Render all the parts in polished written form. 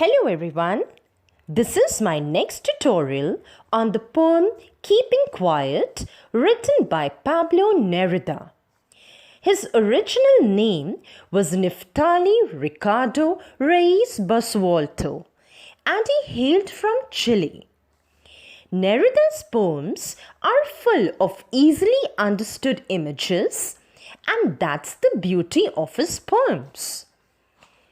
Hello everyone, this is my next tutorial on the poem Keeping Quiet written by Pablo Neruda. His original name was Neftali Ricardo Reyes Basualto and he hailed from Chile. Neruda's poems are full of easily understood images, and that's the beauty of his poems.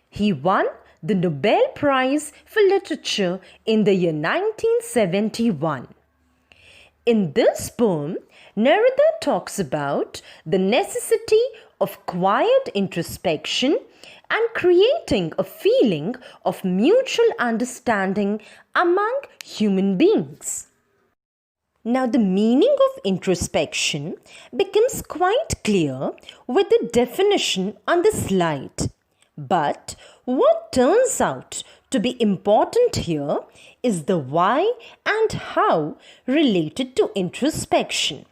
He won the Nobel Prize for Literature in the year 1971. In this poem, Neruda talks about the necessity of quiet introspection and creating a feeling of mutual understanding among human beings. Now, the meaning of introspection becomes quite clear with the definition on the slide. But what turns out to be important here is the why and how related to introspection.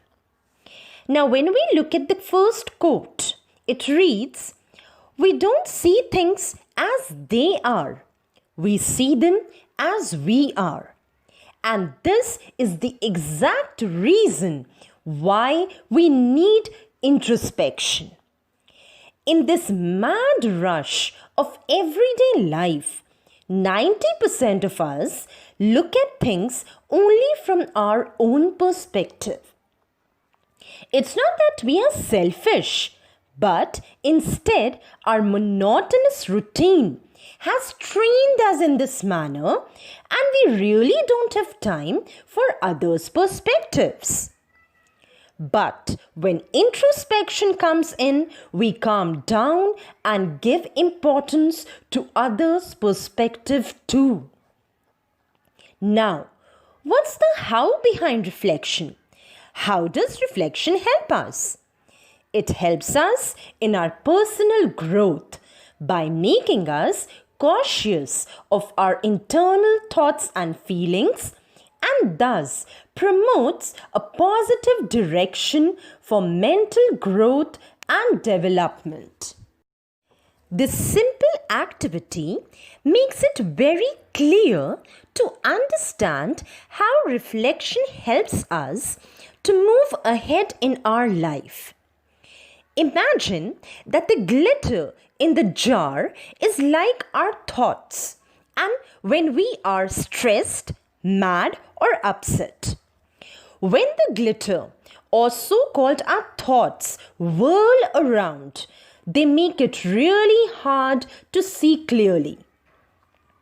Now, when we look at the first quote, it reads, "We don't see things as they are. We see them as we are." And this is the exact reason why we need introspection. In this mad rush of everyday life, 90% of us look at things only from our own perspective. It's not that we are selfish, but instead our monotonous routine has trained us in this manner, and we really don't have time for others' perspectives. But when introspection comes in, we calm down and give importance to others' perspective too. Now, what's the how behind reflection? How does reflection help us? It helps us in our personal growth by making us cautious of our internal thoughts and feelings, and thus promotes a positive direction for mental growth and development. This simple activity makes it very clear to understand how reflection helps us to move ahead in our life. Imagine that the glitter in the jar is like our thoughts, and when we are stressed, mad or upset, when the glitter, or so-called our thoughts, whirl around, they make it really hard to see clearly.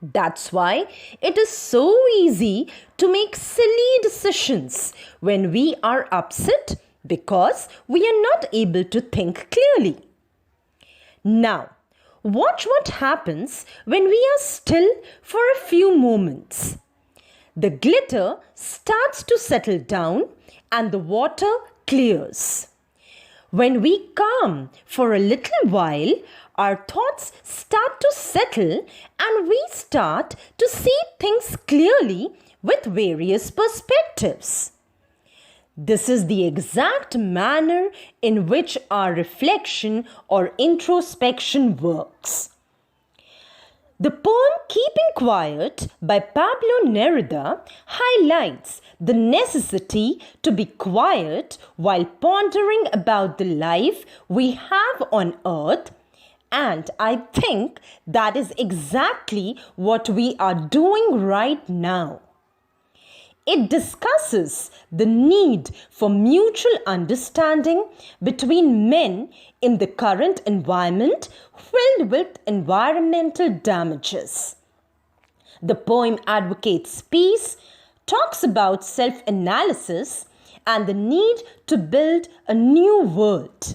That's why it is so easy to make silly decisions when we are upset, because we are not able to think clearly. Now, watch what happens when we are still for a few moments. The glitter starts to settle down and the water clears. When we calm for a little while, our thoughts start to settle and we start to see things clearly with various perspectives. This is the exact manner in which our reflection or introspection works. The poem Keeping Quiet by Pablo Neruda highlights the necessity to be quiet while pondering about the life we have on earth, and I think that is exactly what we are doing right now. It discusses the need for mutual understanding between men in the current environment filled with environmental damages. The poem advocates peace, talks about self-analysis, and the need to build a new world.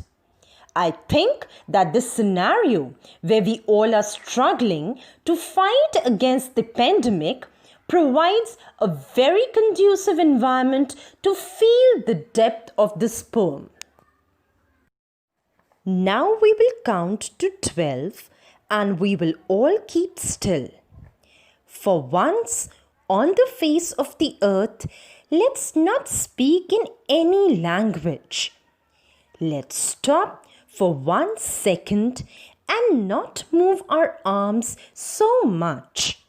I think that this scenario, where we all are struggling to fight against the pandemic, provides a very conducive environment to feel the depth of this poem. Now we will count to 12 and we will all keep still. For once on the face of the earth, let's not speak in any language. Let's stop for 1 second and not move our arms so much.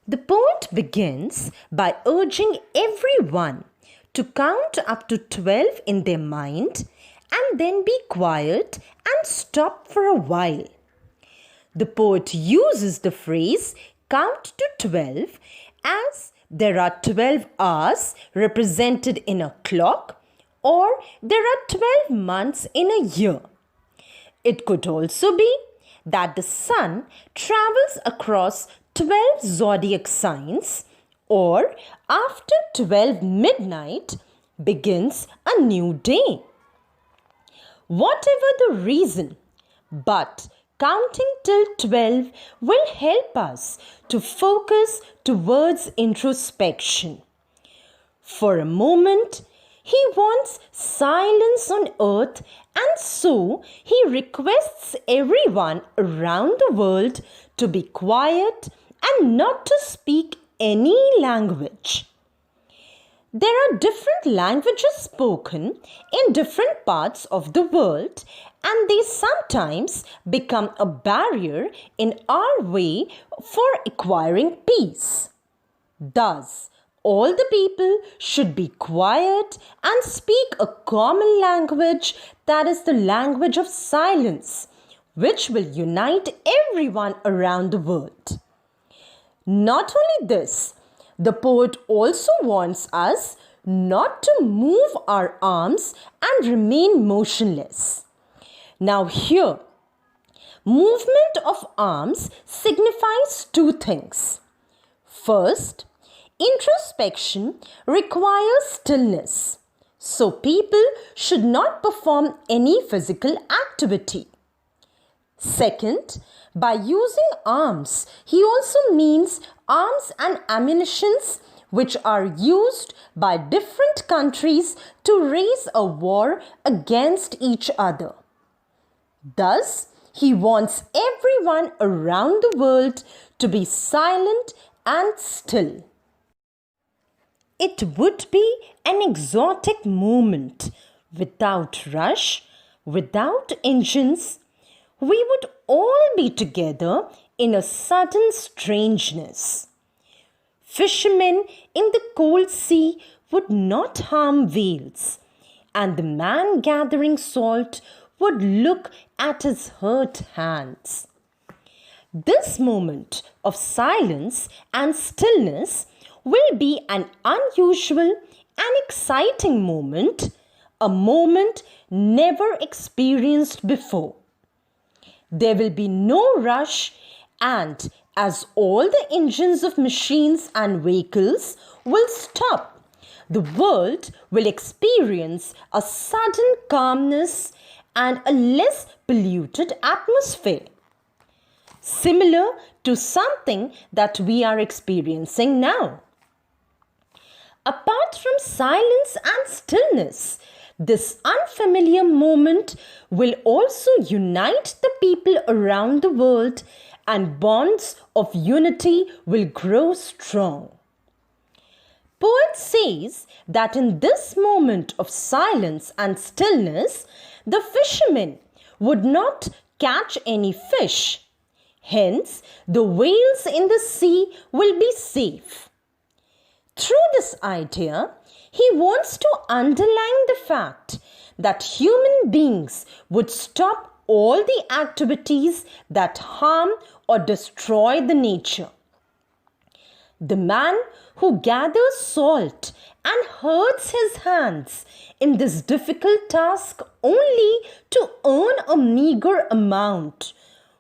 The poet begins by urging everyone to count up to 12 in their mind and then be quiet and stop for a while. The poet uses the phrase count to 12 as there are 12 hours represented in a clock, or there are 12 months in a year. It could also be that the sun travels across 12 zodiac signs, or after 12 midnight begins a new day. Whatever the reason, but counting till 12 will help us to focus towards introspection. For a moment, he wants silence on earth, and so he requests everyone around the world to be quiet and not to speak any language. There are different languages spoken in different parts of the world, and they sometimes become a barrier in our way for acquiring peace. Thus, all the people should be quiet and speak a common language, that is the language of silence, which will unite everyone around the world. Not only this, the poet also wants us not to move our arms and remain motionless. Now here, movement of arms signifies two things. First, introspection requires stillness, so people should not perform any physical activity. Second, by using arms, he also means arms and ammunitions which are used by different countries to raise a war against each other. Thus, he wants everyone around the world to be silent and still. It would be an exotic moment, without rush, without engines. We would all be together in a sudden strangeness. Fishermen in the cold sea would not harm whales, and the man gathering salt would look at his hurt hands. This moment of silence and stillness will be an unusual and exciting moment, a moment never experienced before. There will be no rush, and as all the engines of machines and vehicles will stop, the world will experience a sudden calmness and a less polluted atmosphere, similar to something that we are experiencing now. Apart from silence and stillness, this unfamiliar moment will also unite the people around the world, and bonds of unity will grow strong. Poet says that in this moment of silence and stillness, the fishermen would not catch any fish. Hence, the whales in the sea will be safe. Through this idea, he wants to underline the fact that human beings would stop all the activities that harm or destroy the nature. The man who gathers salt and hurts his hands in this difficult task only to earn a meager amount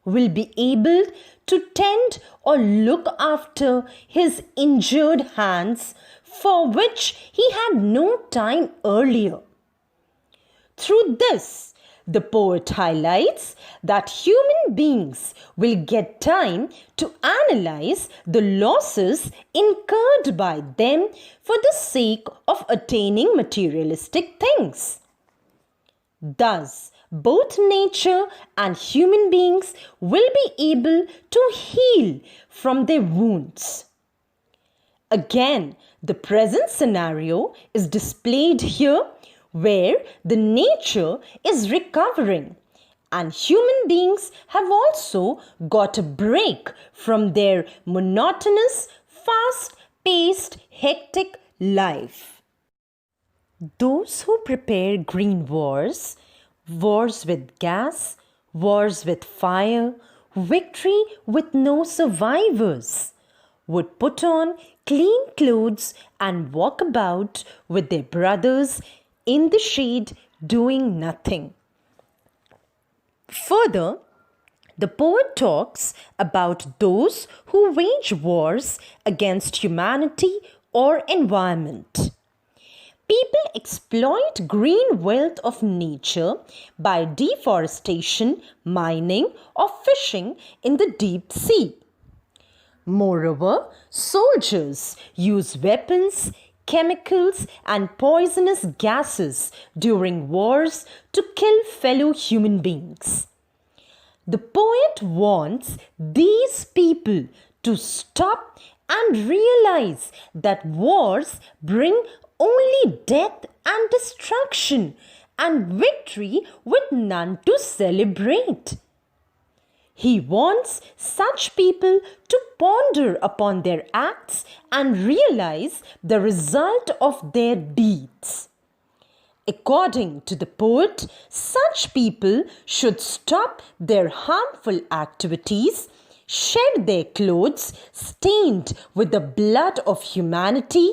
will be able to tend or look after his injured hands, for which he had no time earlier. Through this, the poet highlights that human beings will get time to analyze the losses incurred by them for the sake of attaining materialistic things. Thus, both nature and human beings will be able to heal from their wounds. Again, the present scenario is displayed here, where the nature is recovering and human beings have also got a break from their monotonous fast-paced, hectic life. Those who prepare green wars, wars with gas, wars with fire, victory with no survivors, would put on clean clothes and walk about with their brothers in the shade doing nothing. Further, the poet talks about those who wage wars against humanity or environment. People exploit green wealth of nature by deforestation, mining, or fishing in the deep sea. Moreover, soldiers use weapons, chemicals, and poisonous gases during wars to kill fellow human beings. The poet wants these people to stop and realize that wars bring only death and destruction and victory with none to celebrate. He wants such people to ponder upon their acts and realize the result of their deeds. According to the poet, such people should stop their harmful activities, shed their clothes stained with the blood of humanity,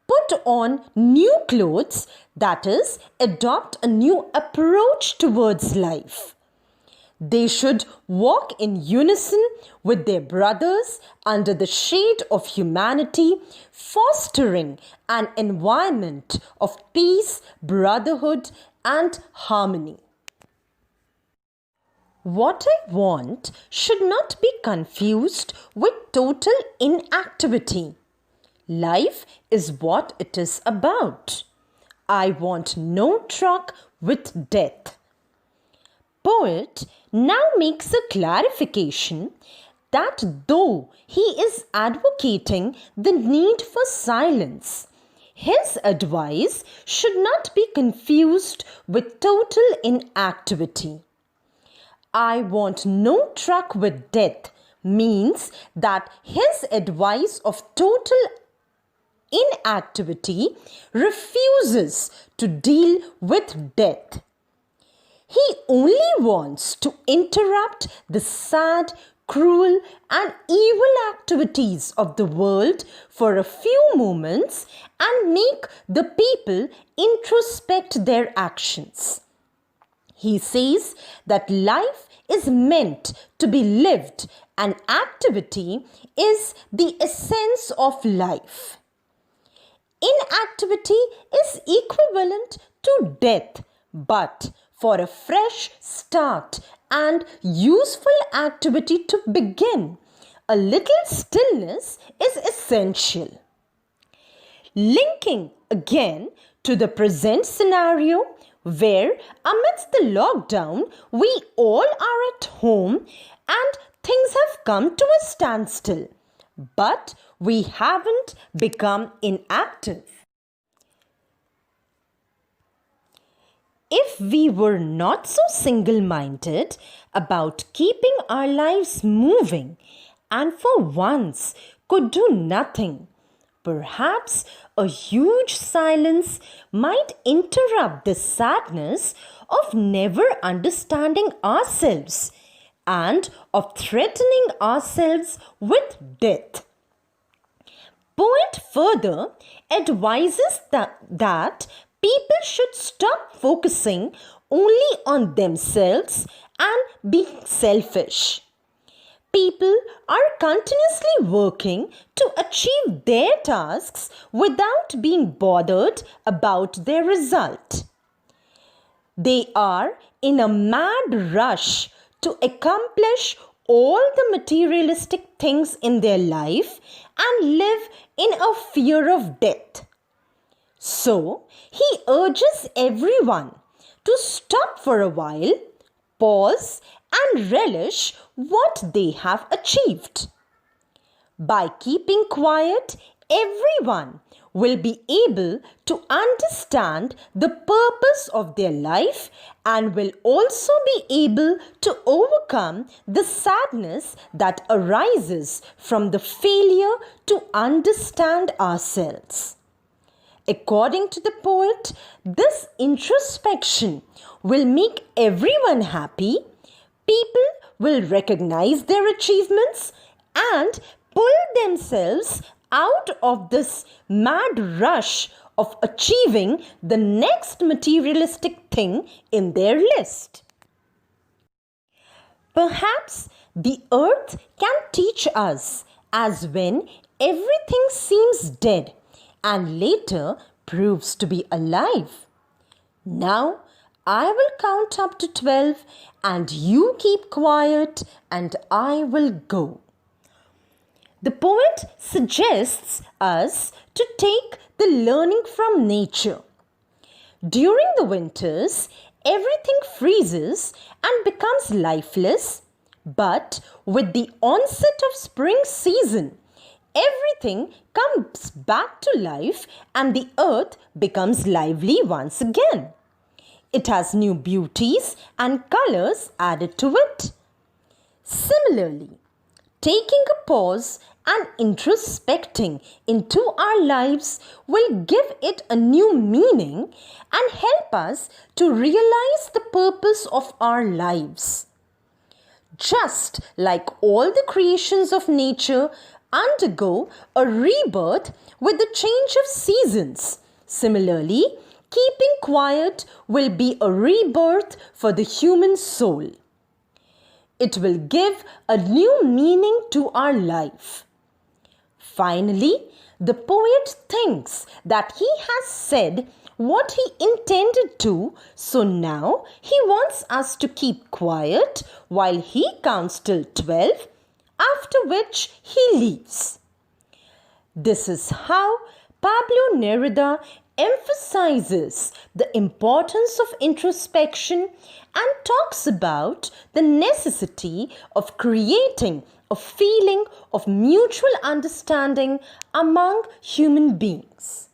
put on new clothes, that is, adopt a new approach towards life. They should walk in unison with their brothers under the shade of humanity, fostering an environment of peace, brotherhood, and harmony. What I want should not be confused with total inactivity. Life is what it is about. I want no truck with death. Poet now makes a clarification that though he is advocating the need for silence, his advice should not be confused with total inactivity. I want no truck with death means that his advice of total inactivity refuses to deal with death. He only wants to interrupt the sad, cruel, and evil activities of the world for a few moments and make the people introspect their actions. He says that life is meant to be lived and activity is the essence of life. Inactivity is equivalent to death, but for a fresh start and useful activity to begin, a little stillness is essential. Linking again to the present scenario where amidst the lockdown we all are at home and things have come to a standstill, but we haven't become inactive. If we were not so single-minded about keeping our lives moving and for once could do nothing, perhaps a huge silence might interrupt the sadness of never understanding ourselves and of threatening ourselves with death. Poet further advises that people should stop focusing only on themselves and being selfish. People are continuously working to achieve their tasks without being bothered about their result. They are in a mad rush to accomplish all the materialistic things in their life and live in a fear of death. So, he urges everyone to stop for a while, pause and relish what they have achieved. By keeping quiet, everyone will be able to understand the purpose of their life and will also be able to overcome the sadness that arises from the failure to understand ourselves. According to the poet, this introspection will make everyone happy, people will recognize their achievements and pull themselves out of this mad rush of achieving the next materialistic thing in their list. Perhaps the earth can teach us as when everything seems dead and later proves to be alive. Now I will count up to 12 and you keep quiet and I will go. The poet suggests us to take the learning from nature. During the winters, everything freezes and becomes lifeless, but with the onset of spring season, everything comes back to life and the earth becomes lively once again. It has new beauties and colors added to it. Similarly, taking a pause and introspecting into our lives will give it a new meaning and help us to realize the purpose of our lives. Just like all the creations of nature undergo a rebirth with the change of seasons, similarly, keeping quiet will be a rebirth for the human soul. It will give a new meaning to our life. Finally, the poet thinks that he has said what he intended to, so now he wants us to keep quiet while he counts till 12, after which he leaves. This is how Pablo Neruda emphasizes the importance of introspection and talks about the necessity of creating a feeling of mutual understanding among human beings.